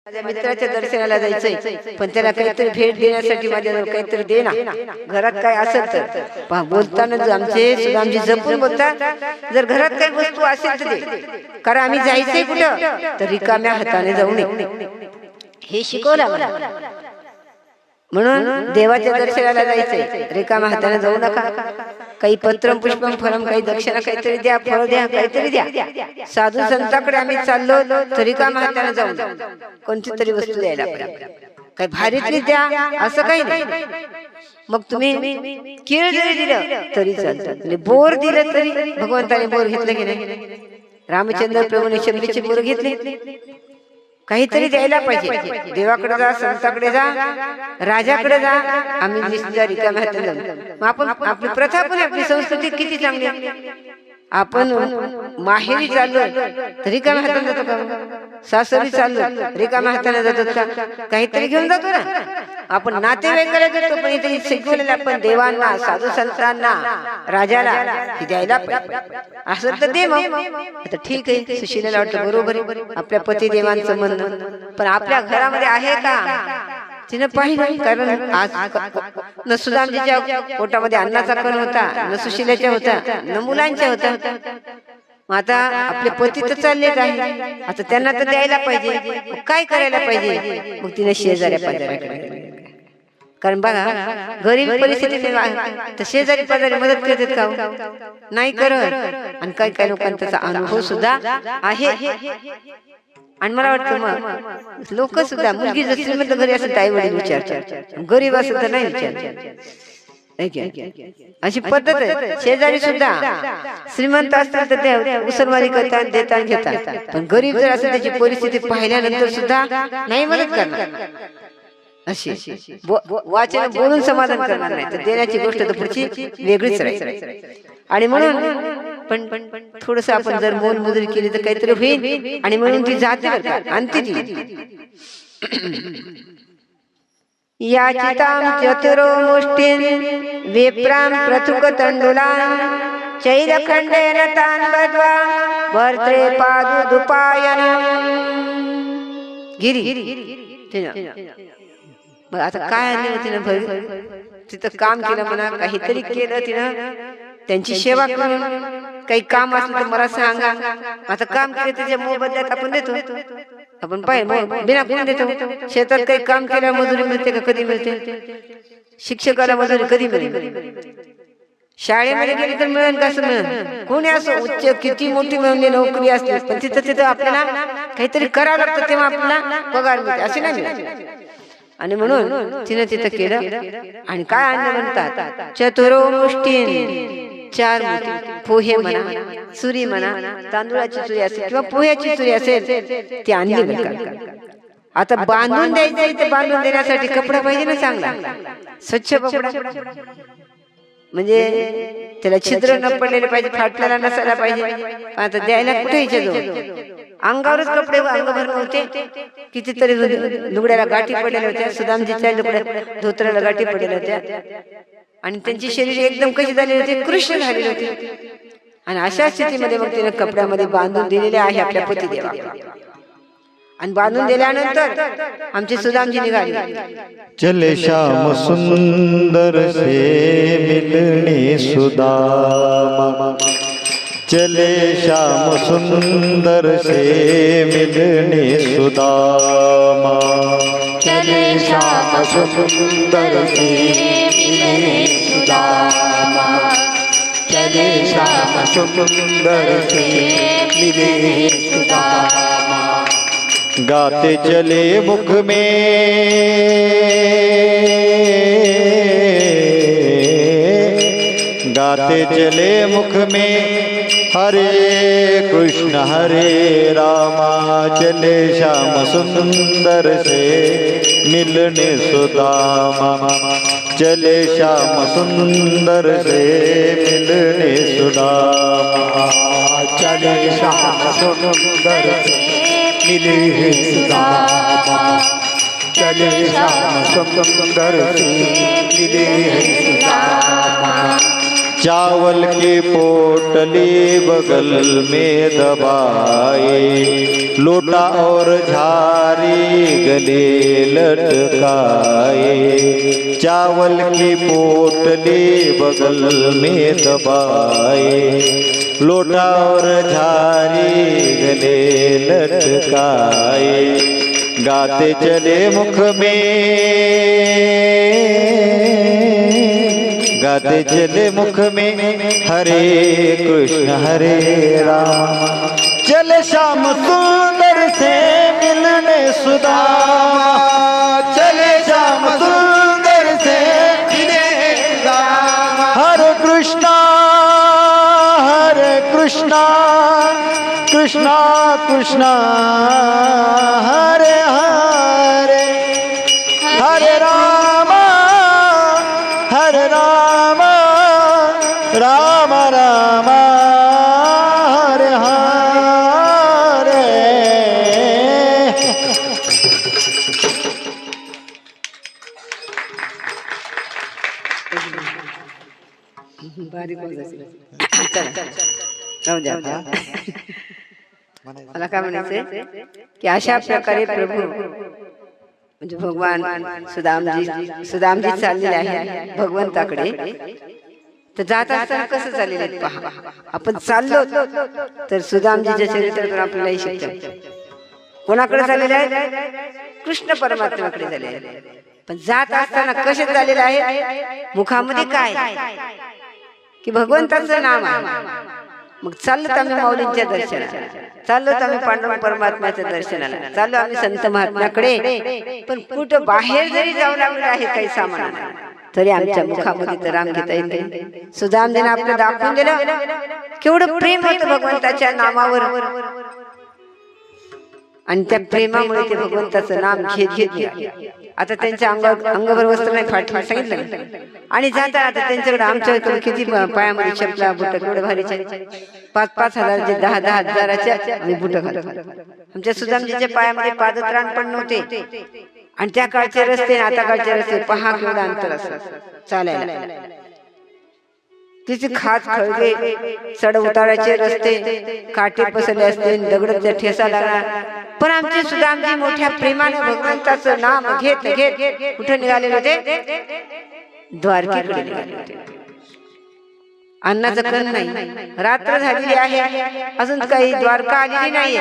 माझ्या मित्राच्या दर्शनाला जायचंय, पण त्याला काहीतरी भेट देण्यासाठी माझ्याजवळ काहीतरी दे ना. घरात काय असेल तर बोलताना आमची जपून बोलतात. जर घरात काही वस्तू असेल तर दे, कारण आम्ही जायचंय कुठं तर रिकाम्या हाताने जाऊ नये हे शिकवलं मला. म्हणून देवाच्या दर्शनाला जायचंय, रिकाम्या हाताने जाऊ नका. काही पत्रम पुष्पम फलम, काही दक्षिणा काहीतरी द्या, फळ द्या, काहीतरी द्या. साधू संतांकडे आम्ही चाललो तर रिकाम्या हाताने जाऊ, कोणती तरी वस्तू द्यायला पाहिजे. काही भारीतली द्या असं काही नाही. मग तुम्ही केळ जरी दिलं तरी चालतं, बोर दिलं तरी. भगवंताने बोर घेतलं की नाही? रामचंद्र प्रभूने शबरीचे बोर घेतले. काहीतरी द्यायला पाहिजे. देवाकडे जा, संतांकडे जा, राजाकडे जा. आम्ही निस्ता रिकाम्या हाताने जाऊ. मग आपण आपली प्रथा पण आपली संस्कृती किती चांगली आहे. आपण माहेरी चाललो तर रिकाम्या हाताने जातो का? सासरी चाललो रिकाम्या हाताने जातो का? काहीतरी घेऊन जातो ना. आपण नातेवाईकाला जातो, पण इथे शिकवलेलं आपण देवांना, साधू संतांना, राजाला हे द्यायला पाहिजे. असं तर दे. मग आता ठीक आहे, सुशीलेला वाटतं बरोबर आहे आपल्या पती देवांचं म्हणणं, पण आपल्या घरामध्ये आहे का तिनं पाहिलं. कारण आज न सुदामजीच्या पोटामध्ये अन्नाचा कण होता, न सुशीलाच्या होता, न मुलांच्या होता. आता आपले पती तर चाललेच आहे, आता त्यांना तर द्यायला पाहिजे. काय करायला पाहिजे? मग तिने शेजाऱ्या पाजाऱ्याकडे, कारण बघा गरीब परिस्थितीत तर शेजारी पाजारी मदत करतात का? नाही करत. आणि काही काही लोकांचा त्याचा अनुभव सुद्धा आहे. आणि मला वाटतं मग लोक सुद्धा, मुलगी जर श्रीमंत घरी असेल तर आई वडील विचारतात, गरीब असेल तर नाही विचारतात. अशी पद्धत आहे. शेजारी सुद्धा श्रीमंत असतील तर ते उसरमारी करतात, देतात, घेतात. पण गरीब जर असेल त्याची परिस्थिती पाहिल्यानंतर सुद्धा नाही मदत करणार. अशी वाचन बोलून समाधान करणार नाही, तर देण्याची गोष्ट तर पुढची वेगळीच राहील. आणि म्हणून पण थोडस आपण जर मोलमजुरी केली तर काहीतरी होईल. आणि म्हणून ती जाते आणते ती. याचितां चतुरो मुष्टिं विप्रां प्रथुक तंडुलां चैलखंडेन तान् बद्ध्वा भर्त्रे पादुदुपायनं. गिरी मग आता काय आणलं तिनं? तिथं काम केलं म्हणा, काहीतरी केलं तिनं, त्यांची सेवा करून. काही काम असलं तर मला सांगा. आता काम केलं त्याच्या मोबदल्यात आपण देतो. आपण पाहिजे बिना कोण देतो. शेतात काही काम केल्यावर मजुरी मिळते का? कधी मिळते? शिक्षकाला मजुरी कधी मिळेल? शाळेमध्ये गेली तर मिळेल, कसं मिळेल? कोणी असो, उच्च किती मोठी मिळवली नोकरी असते, पण तिथं आपल्याला काहीतरी करावं लागतं, तेव्हा आपल्याला पगार मिळते, असे नाही मिळत. आणि म्हणून तिने तिथं केलं. आणि काय आणलं म्हणतात? चतुरो मुष्टीन, 4 मुठी. पोहे म्हणा, चुरी म्हणा, तांदूळाची चुरी असेल किंवा पोह्याची चुरी असेल, ती आणली बरं. आता बांधून द्यायचं, तर बांधून देण्यासाठी कपडा पाहिजे ना, चांगला स्वच्छ कपडा. म्हणजे त्याला छिद्र न पडलेले पाहिजे, फाटलेला नसायला पाहिजे. आता द्यायला कुठे इच्छा, अंगावरच कपडे अंगभर नव्हते. कितीतरी लुगड्याला गाठी पडलेल्या होत्या. सुदामजीच्या लुगड्या धोत्राला गाठी पडलेल्या होत्या. आणि त्यांची शरीर एकदम कशी झालेली होती, कृष्ण झालेली होती. आणि अशा स्थितीमध्ये मग तिने कपड्यामध्ये बांधून दिलेले आहे आपल्या पतिदेवा. आणि बांधून दिल्यानंतर आमचे सुदामजी निघाले. चले श्याम सुंदर से मिलने सुदामा, चले श्याम सुंदर से मिलने सुदामा, चले श्याम सुंदर से मिलने सुदामा, चले श्याम सुंदर से मिलने सुदामा. गाते चले मुख में, गाते चले मुख में, हरे कृष्ण हरे रामा, चले श्याम सुंदर से मिलने सुदामा, चले श्याम सुंदर से मिलने सुदामा, चले श्याम सुंदर से मिलने सुदामा, चले श्याम सुंदर से मिलने सुदामा. चावल के पोटली बगल में दबाए, लोटा और झारी गले लटकाए। चावल की पोटली बगल में दबाए, लोटा और झारी गले लटकाए। गाते चले मुख में, गाते चले मुख में, हरे कृष्ण हरे राम। चले श्याम सुंदर से मिलने सुदामा, चले श्याम सुंदर से मिलने सुदामा। हरे कृष्णा कृष्णा कृष्णा हरे हरे, हरे राम राम राम हरे हरे। बारीक होत असेल. चला, राहू द्या आता. मला काय म्हणायचंय की अशा प्रकारे प्रभू म्हणजे भगवान सुदामजी चाललेले आहे भगवंताकडे. तर जात असताना कसं चाललेलं पहा. आपण चाललो तर सुदामजीच्या चरित्रातून आपल्याला हे शिकतो. कोणाकडे चाललेले आहेत? कृष्ण परमात्म्याकडे झालेले आहेत. पण जात असताना कसे झालेले आहे? मुखामध्ये काय की भगवंताचं नाम आहे. मग चाललो आम्ही माऊलींच्या दर्शनाला, चाललो आम्ही पांडव परमात्म्याच्या दर्शनाला, चाललो आम्ही संत महात्म्याकडे. पण कुठं बाहेर जरी जाऊ लागलं आहे काही सामान तरी आमच्या मुखामध्ये तर राम घेता येते. सुदामजीने आपलं दाखवून दिलं केवढं प्रेम होतं भगवंताच्या नामावर. आणि त्या प्रेमामुळे ते भगवंताचं नाम घेत घेत आता त्यांच्या अंगावर वस्त्र नाही फाटलं सांगितलं. आणि जाता आता त्यांच्याकडे आमच्याकडे किती पायामध्ये चपला बुट केवढे भारीचे 5-5 हजाराचे 10-10 हजाराच्या आम्ही बुट घालतो. आमच्या सुदामजीच्या पायामध्ये पादत्राण पण नव्हते. आणि त्या काळचे रस्ते आता काळचे रस्ते पहा केवढं अंतर असत चालायला. तिचे खात खळगे चढ उताराचे रस्ते, काटे पसरले असते, दगडाचा ठेसा लागला. पण आमचे सुदामजी मोठ्या प्रेमाने भगवंताचं नाम घेत घेत कुठे निघालेले होते? द्वारकेकडे निघाले होते. अन्नाचं कण नाही, रात्र झालेली आहे, अजून काही द्वारका आलेली नाही.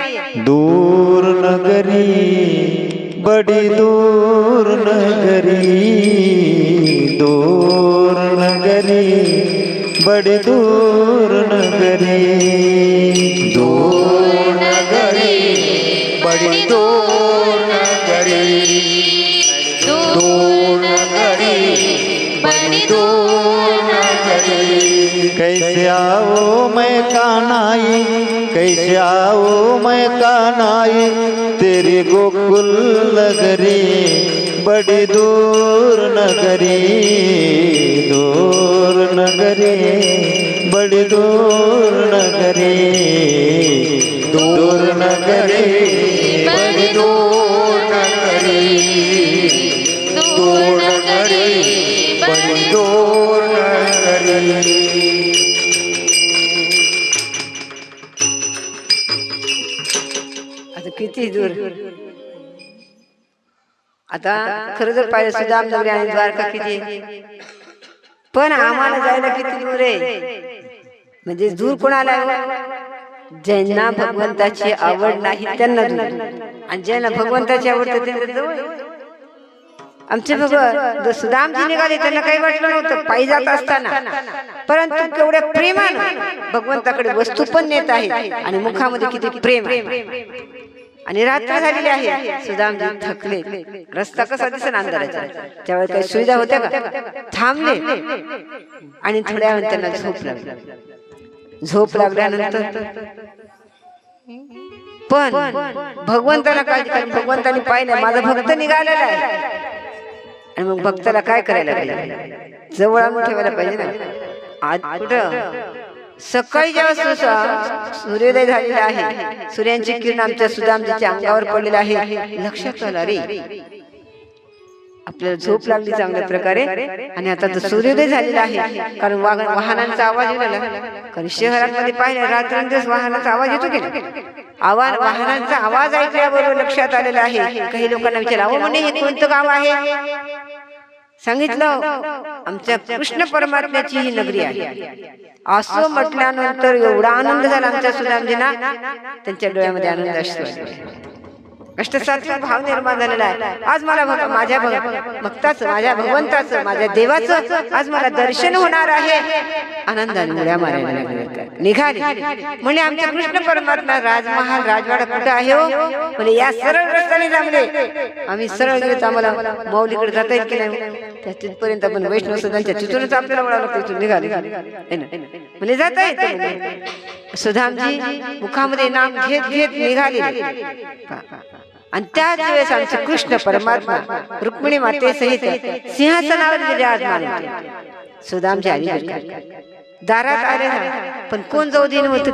दूर नगरी बड़ी दूर नगरी, दूर नगरी बड़ी दूर नगरी, दूर नगरी बड़ी दूर नगरी, दूर नगरी बड़ी दूर नगरी। कैसे आओ मैं कान्हाई, कैसे आओ मैं कान्हाई, तेरी गोकुल नगरी बड़ी दूर नगरी, दूर नगरी बड़ी दूर नगरी, दूर नगरी बड़ी दूर नगरी, दूर नगरी बड़ी दूर नगरी। आता किती दूर. आता खरं जर पाहिलं सुदामनगरी आणि द्वारका किती, पण आम्हाला जायला किती दूर आहे. म्हणजे दूर कोणाला आहे? ज्यांना भगवंताची आवड नाही त्यांना दूर, आणि ज्यांना भगवंताची आवड त्यांना जवळ. आमचे भगवान सुदामजी निघाले, त्यांना काही वाटलं नव्हतं पायी जात असताना, परंतु केवढ्या प्रेमानं भगवंताकडे वस्तू पण नेत आहेत आणि मुखामध्ये किती प्रेम आहे. आणि रात्र झालेली आहे, सुदामजी थकले. रस्ता कसा दिसेल अंधाराचा. त्यावेळी काही सुविधा होत्या का? थांबले आणि थोड्या वेळ त्यांना झोप लागली. झोप लागल्यानंतर पण भगवंताला काय, भगवंताने पाहिलं माझा भक्त निघालेला आहे. आणि मग भक्ताला काय करायला पाहिजे? जवळ आणून ठेवायला पाहिजे ना. आज कुठं सकाळी जेव्हा सूर्योदय झालेला आहे, सूर्यांची किरण आमच्या सुदामजीच्या अंगावर पडलेला आहे. लक्षात आलं रे आपल्याला झोप लागली चांगल्या प्रकारे आणि आता तर सूर्योदय झालेला आहे. कारण वाहनांचा आवाज येऊ लागला. कारण शहरांमध्ये पाहिलं रात्रंदिवस वाहनांचा आवाज येतो की नाही. वाहनांचा आवाज ऐकल्याबरोबर लक्षात आलेला आहे. काही लोकांना विचारावं म्हणे हे कोणतं गाव आहे. सांगितलं आमच्या कृष्ण परमात्म्याची ही नगरी आहे. असं म्हटल्यानंतर एवढा आनंद झाला आमच्या सुदामजींना. त्यांच्या डोळ्यामध्ये आनंद असतो. अष्टसात्विक भाव निर्माण झालेला आहे. आज मला माझ्या भक्ताचं, माझ्या भगवंताचं, माझ्या देवाचं आज मला दर्शन होणार आहे. आनंदाने उड्या मारायला निघाले. म्हणजे आमच्या कृष्ण परमात्मा राजमहाल राजवाडा कुठं आहे हो. म्हणजे या सरळ रस्त्याने जमले. आम्ही सरळ गेलो तर आम्हाला माऊलीकडे जाता येईल की नाही. त्या तिथपर्यंत आपण वैष्णव सदांच्या तिथूनच आपल्याला वळावं लागतं. इथून निघाले म्हणजे जाता येत. सुदामजी मुखामध्ये नाम घेत घेत निघाले. आणि त्याच वेळेस आमचे कृष्ण परमात्मा रुक्मिणी मातेसहित सिंहासनावर विराजमान होते. सुदामजी आली दारात आले पण कोण जाऊ देणं होतं.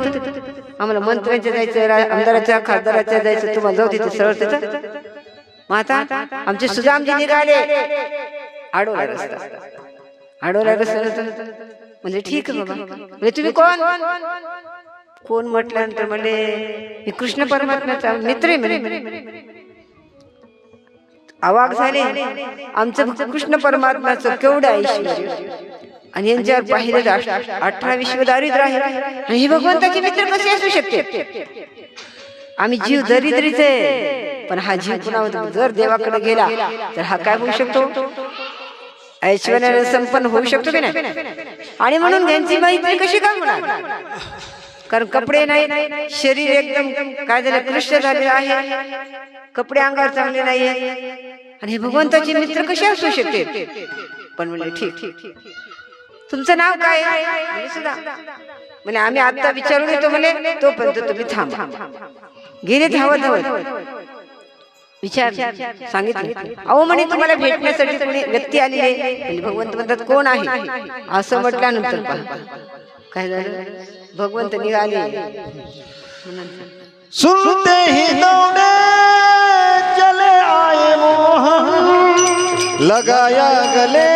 आम्हाला मंत्र्यांच्या जायचं, आमदाराच्या खासदाराच्या जायचं, तुम्हाला जाऊ तिथे सरळ तिथं. माता आमचे सुदामजी निघाले. आडोला रस्ता म्हणजे ठीक आहे बाबा. म्हणजे तुम्ही कोण म्हटल्यानंतर म्हणले मी कृष्ण परमात्म्याचा मित्र आहे म्हणे. अवाक झाले. आमचं कृष्ण परमात्म्याचं केवढं ऐश्वर्य आणि यांच्यावर पाहिलं 18 विश्व दारिद्र्य आहे. आणि ही भगवंताची मित्र कसे असू शकते. आम्ही जीव दरिद्रीच आहे पण हा जीव पुन्हा जर देवाकडे गेला तर हा काय होऊ शकतो. ऐश्वर्याने संपन्न होऊ शकतो की नाही. आणि म्हणून यांची मैत्री कशी काय होणार. कारण कपडे नाही, शरीर एकदम काय झालं कृष्ण झालेलं आहे, कपडे अंगावर चांगले नाही. आणि भगवंताचे मित्र कसे असू शकते. पण म्हणले ठीक तुमचं नाव काय. म्हणजे आम्ही आता विचारून येतो म्हणे तोपर्यंत तुम्ही थांबा. गेले धावत विचार सांगितलं. अहो म्हणे तुम्हाला भेटण्यासाठी कोणी व्यक्ती आली आहे. भगवंत म्हणतात कोण आहे. असं म्हटल्यानंतर काय झालं. भगवंत निघाले. सुनते ही दौड़े चले आए मोहन, लगाया गले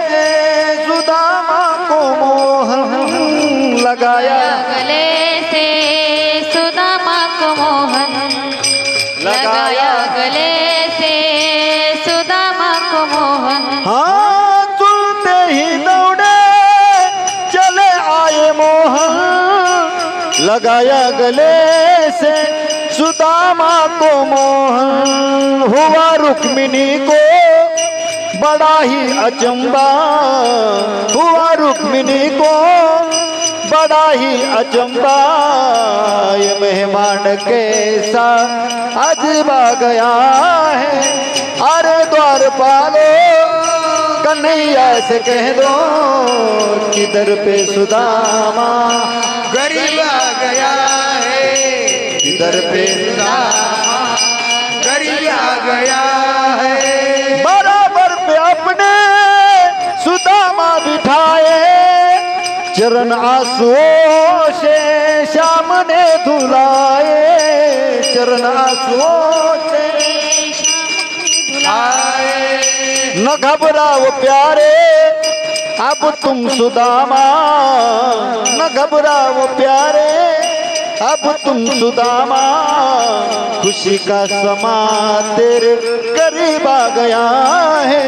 के सुदामा को मोहन, लगाया गले से सुदामा को मोहन, लगाया गले से सुदामा को मोहन. हाँ सुनते ही दौड़े चले आए मोहन, लगाया गले से सुदामा को मोहन. हुआ रुक्मिणी को बड़ा ही अचंबा, हुआ रुक्मिणी को बड़ा ही अचंबा. ये मेहमान कैसा अजबा गया है. अरे द्वारपालो कन्हैया से कह दो किधर पे सुदामा गरीब आ गया है. किधर पे सुदामा गरीब आ गया है. बराबर पे अपने सुदामा बिठाए, चरण आंसुओं से श्याम ने धुलाए. चरण आंसुओं से आए न घबराओ प्यारे अब तुम सुदामा, न घबराओ प्यारे अब तुम सुदामा. खुशी का समा तेरे करीब आ गया है.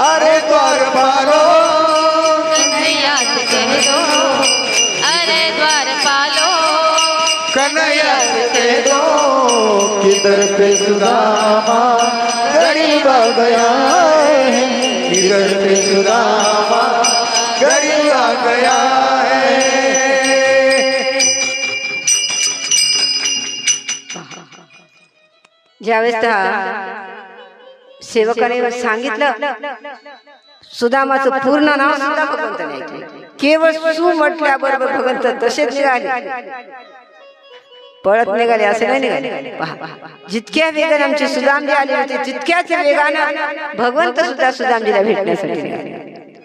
अरे द्वारपालो कन्हैया से कह दो, अरे द्वारपालो कन्हैया से कह दो किधर पे सुदामा गरीब आ गया है. किधर पे सुदामा गरीब आ गया है. ज्यावेळेस त्या सेवकाने सांगितलं सुदामाचं पूर्ण नाव सुद्धा भगवंताने ऐकलं. केवळ सु म्हटल्याबरोबर भगवंत तसेच निघाले. पळत निघाले असे नाही निघाले. पहा जितक्या वेगाने आमचे सुदामजी आले होते तितक्याच वेगानं भगवंत सुद्धा सुदामजीला भेटण्यासाठी निघाले.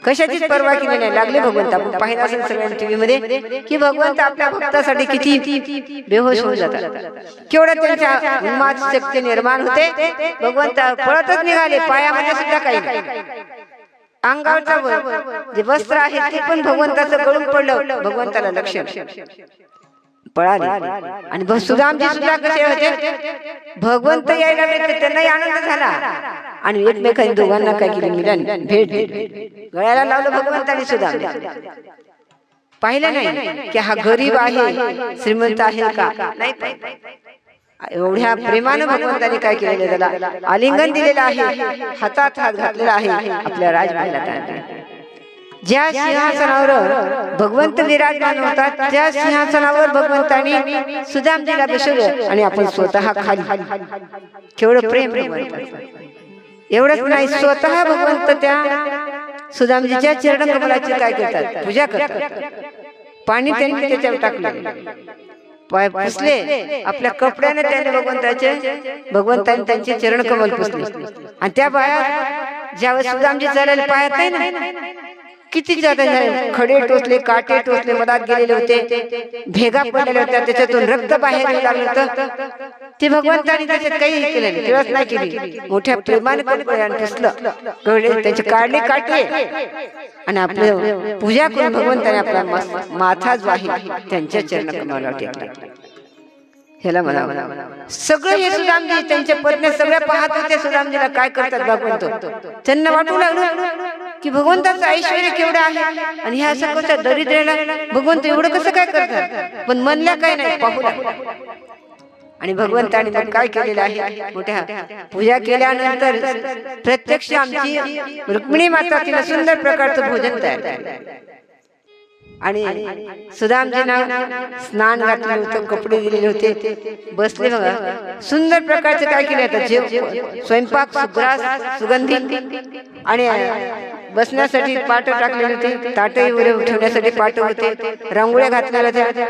कशाचीच पर्वा केली नाही. लागले भगवंत. आपण पाहिलं असेल सगळ्यांनी टीव्ही मध्ये की भगवंत आपल्या भक्तासाठी किती बेहोश होऊन जातात. केवढं त्यांच्या उन्माद शक्ती निर्माण होते. भगवंत पळतच निघाले. पायामध्ये सुद्धा काही नाही. अंगावरचं जे वस्त्र आहे ते पण भगवंताचं गळून पडलं. भगवंताला लक्ष पळाले. आणि सुदामजी सुद्धा कसे होते. भगवंत यायला लागले त्यांनाही आनंद झाला. आणि एकमेकांनी दोघांना काय केलं मिलन भेट गळ्याला लावलं भगवंताने सुदाम. पाहिलं नाही की हा गरीब आहे श्रीमंत आहे का नाही. एवढ्या प्रेमानं भगवंताने काय केलेलं त्याला आलिंगन दिलेलं आहे. हातात हात घातलेला आहे. आपल्या राजमहालात ज्या सिंहासनावर भगवंत विराजमान होतात त्या सिंहासनावर भगवंताने सुदामजीला बसवलं. आणि आपण स्वतः खाली. केवढं प्रेम भगवंताचं. एवढंच नाही, स्वतः भगवंत त्या सुदामजीच्या चरण कमलाची काय करतात पूजा करतात. पाणी त्यांनी त्याच्यावर टाकलं. पाय पुसले. आपल्या कपड्याने त्याने भगवंताने त्यांचे चरण कमल पुसले. आणि त्या पाया ज्यावेळेस सुदामजी चालायला पायात नाही ना किती जादा झाले. खडे टोचले, काटे टोचले, मधात गेलेले होते, भेगा पडलेल्या होत्या, त्याच्यातून रक्त बाहेर येऊ लागलं होतं. ते भगवंताने त्याच्यात काही केलं नाही, किंवाच नाही केली. मोठ्या प्रेमाने पुसलं, त्याचे काढले काटे आणि आपलं पूजा करून भगवंताने आपला माथा जो आहे त्यांच्या चरण कमलावर टेकला. ह्याला म्हणावं सगळं हे सुदामजी त्यांच्या पत्नी सगळ्या पाहत होते. सुदामजीला काय करतात भगवंत. त्यांना वाटू लागलं की भगवंताचं ऐश्वर्य केवढं आहे आणि ह्या सगळ्या दरिद्राला भगवंत एवढं कसं काय करतात. पण म्हणल्या काय नाही, पाहू लागला. आणि भगवंताने मग काय केलेलं आहे. मोठ्या पूजा केल्यानंतर प्रत्यक्ष आमची रुक्मिणी माता तिला सुंदर प्रकारचं भोजन तयार केलं. आणि सुदामजींना स्नान घातलं होतं, कपडे दिलेले होते. बसले बघा. सुंदर प्रकारचे काय केले होतं स्वयंपाक, सुग्रास, सुगंधी आणि बसण्यासाठी पाट टाकलेले होते. ताटही वर ठेवण्यासाठी पाट होते. रांगोळ्या घातलेल्या होत्या.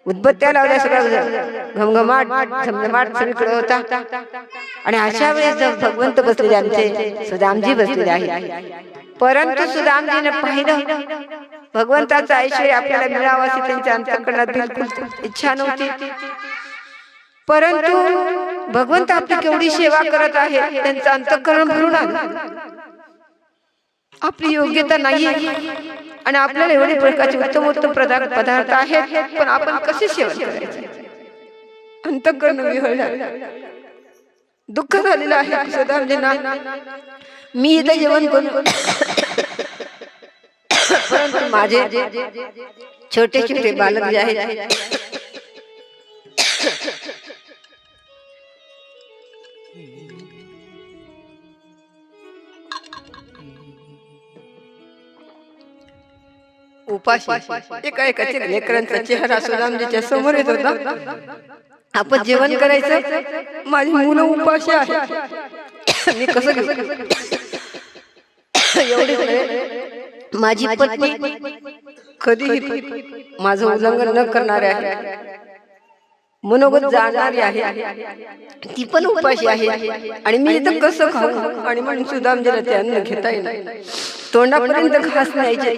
उदबत्त्या लावल्या. सगळं घमघमाट झमझमाट सगळीकडे होता. आणि अशा वेळेस भगवंत बसलेले आमचे सुदामजी बसलेले आहे. परंतु सुदामजीने पाहिलं भगवंताचं ऐश्वर्य आपल्याला मिळावं अशी त्यांच्या अंतःकरणात बिलकुल इच्छा नव्हती. परंतु भगवंत आपली केवढी सेवा करत आहे. त्यांचं अंतःकरण भरून आलं. आपली योग्यता नाहीये आणि आपल्याला एवढे प्रकारचे उत्तम उत्तम पदार्थ आहेत, पण आपण कसे सेवन करायचे. अंतःकरण विहळलं. दुःख झालेलं आहे सुदामजींना. मी इथं जेवण करून परंतु माझे छोटे छोटे बालक जे आहेत उपाशी. एका एकाच्या लेकरांचा चेहरा सुदामजीच्या समोर येत होता. आपण जेवण करायचं, माझी मुलं उपाशी आहे, मी कसं घेऊ. एवढे माझी पत्नी कधीही माझं उल्लंघन न करणारे आहे, मनोगत जाणारी आहे, ती पण उपाशी आहे. आणि मी इथं कसं खाऊ. आणि म्हणून सुदामजीला ते अन्न घेता येईल, तोंडापर्यंत घास न्यायचे.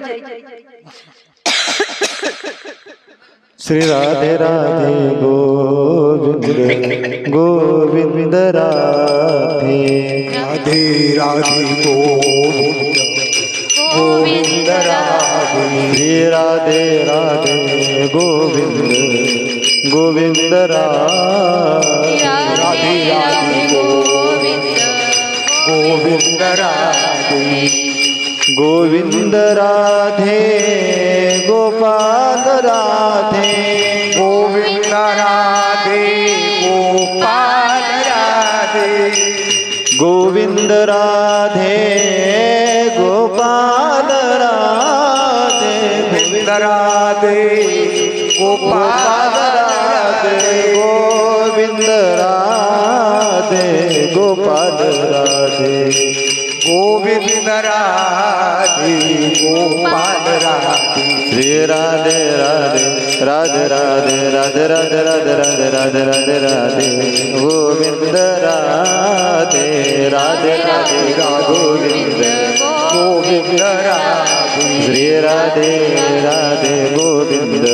श्री राधे राधे गोविंद गोविंद राधे राधे राधे गोविंद गोविंद राधे. श्री राधे राधे गोविंद गोविंद राधे राधे राधे गोविंद गोविंद राधे. गोविंद राधे गोपाल राधे गोविंद राधे गोपाल राधे. गोविंद राधे गोपाल राधे. गोविंद राधे गोपाल राधे. गोविंद राधे गोपाल राधे. गोविंद राधे गोपाल राधे श्री राधे राधे राधे राधे राधे राधे राधे राधे राधे राधे राधे गोविंद राधे राधे राधे गोविंद गोविंद राधे श्री राधे राधे गोविंद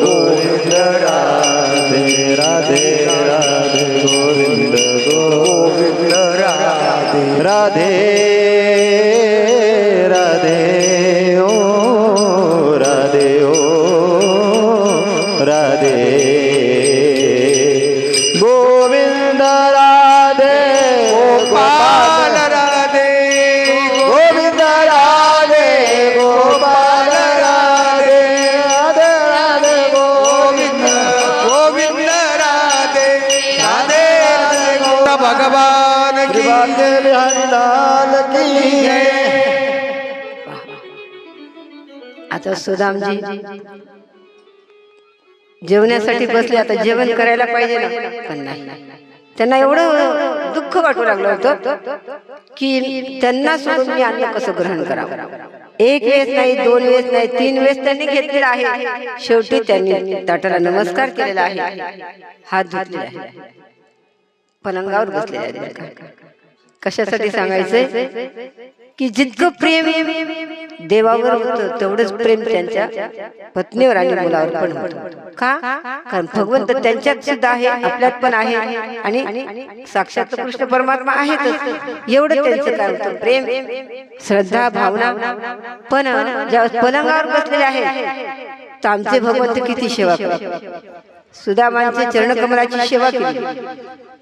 गोविंद राधे राधे राधे गोविंद गोविंद राधे राधे राधे ओ राधे ओ राधे गोविंद राधे गोपाल राधे गोविंद राधे गोपाल राधे राधे राधे गोविंद गोविंद राधे राधे राधे गोविंद भगवान की श्री बिहारी लाल की जय। आता सुदामजी जेवण्यासाठी बसले. आता जेवण करायला पाहिजे ना, पण नाही. त्यांना एवढं दुःख वाटू लागलं होतं की त्यांना सोडून मी अन्न कसं ग्रहण करावं. एक वेळेस नाही, दोन वेळेस नाही, 3 वेळेस त्यांनी घेतलेला आहे. शेवटी त्यांनी ताटाला नमस्कार केलेला आहे, हात धुतलेला आहे, पलंगावर बसलेले आहेत. कशासाठी सांगायचंय की जितकं प्रेम देवावर होतं तेवढंच प्रेम त्यांच्या पत्नीवर आणि मुलावर पण होतं. का? कारण भगवंत त्यांच्यात सुद्धा आहे, आपल्यात पण आहे आणि साक्षात कृष्ण परमात्मा आहेतच. एवढं त्यांचं काय होतं, प्रेम, श्रद्धा, भावना. पण ज्या पलंगावर बसलेले आहेत तर आमचे भगवंत किती सेवा करतात. सुदामांचे चरणकमलाची सेवा केली.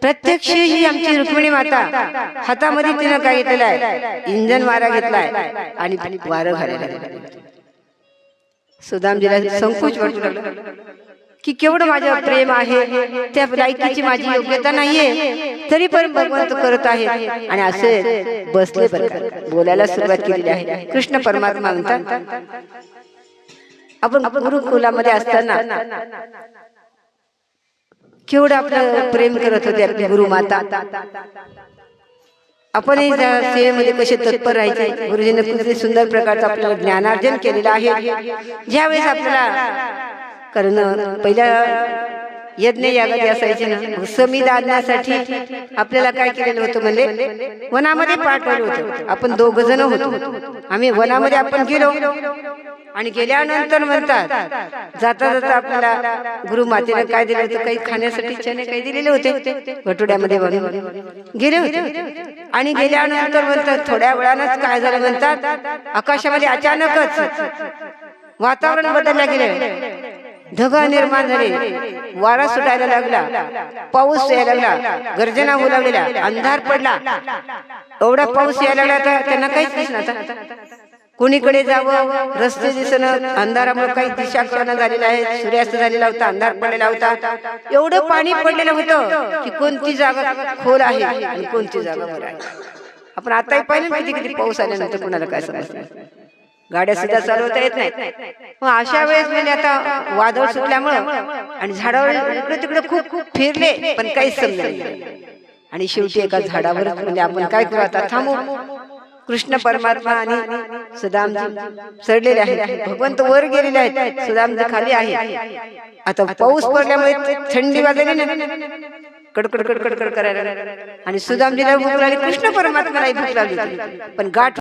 प्रत्यक्ष ही आमची रुक्मिणी माता हातामध्ये तिनं काय घेतलेलं आहे, इंजन वारा घेतलाय आणि वारं घालायला लागलं. सुदामजीला संकोच वाटू लागला की केवढं माझ्यावर प्रेम आहे, त्या लायकीची माझी योग्यता नाहीये, तरी पण भगवंत करत आहे. आणि असे बसले बरं बोलायला सुरुवात केलेली आहे. कृष्ण परमात्मा म्हणतात, आपण गुरुकुलामध्ये असताना केवढं आपलं प्रेम करत होते आपली गुरुमाता. आपणही सेवेमध्ये कसे तत्पर राहायचे. गुरुजींनी किती सुंदर प्रकारचं आपल्याला ज्ञानार्जन केलेलं आहे. ज्यावेळेस आपल्याला कारण पहिल्या यज्ञ यागादी असायचे ना, समीदानासाठी आपल्याला काय केलेलं होतं म्हणजे वनामध्ये पाठवलं होतं. आपण 2 जण होतो. आम्ही वनामध्ये आपण गेलो आणि गेल्यानंतर म्हणतात जाता जाता आपल्याला गुरुमातेने काय दिलं होतं, काही खाण्यासाठी चणे काही दिलेले होते, भटुड्यामध्ये गेले होते. आणि गेल्यानंतर म्हणतात थोड्या वेळानंच काय झालं म्हणतात, आकाशामध्ये अचानकच वातावरण बदललं गेले, ढगा निर्माण झाले, वारा सुटायला लागला, पाऊस यायला लागला, गर्जना होऊ लागलेला, अंधार पडला. एवढा पाऊस यायला लागला तर त्यांना काहीच दिसणार. कोणीकडे जावं रस्ते दिसणं, अंधारामुळे काही दिशा कळना झालेला आहे. सूर्यास्त झालेला होता, अंधार पडलेला होता. एवढं पाणी पडलेलं होतं की कोणती जागा खोल आहे आणि कोणती जागा वर आहे. आपण आताही पाहिलं किती किती पाऊस आल्यानंतर कोणाला काय समजणार, गाड्या सुद्धा चालवता येत नाही. मग अशा वेळेस म्हणजे आता वादळ सुटल्यामुळं आणि झाडावर इकडे तिकडे खूप खूप फिरले पण काहीच समजलं नाही. आणि शेवटी एका झाडावर म्हणजे आपण काय करू आता, थांबू. कृष्ण परमात्मा आणि सुदामजी चढलेले आहेत, भगवंत वर गेलेले आहेत, सुदामजी खाली आहे. आता पाऊस पडल्यामुळे थंडी वाजली ना, कडकड कडकड करायला आणि सुदामजीला भूक लागली, कृष्ण परमात्माला भूक लागली. पण गाठ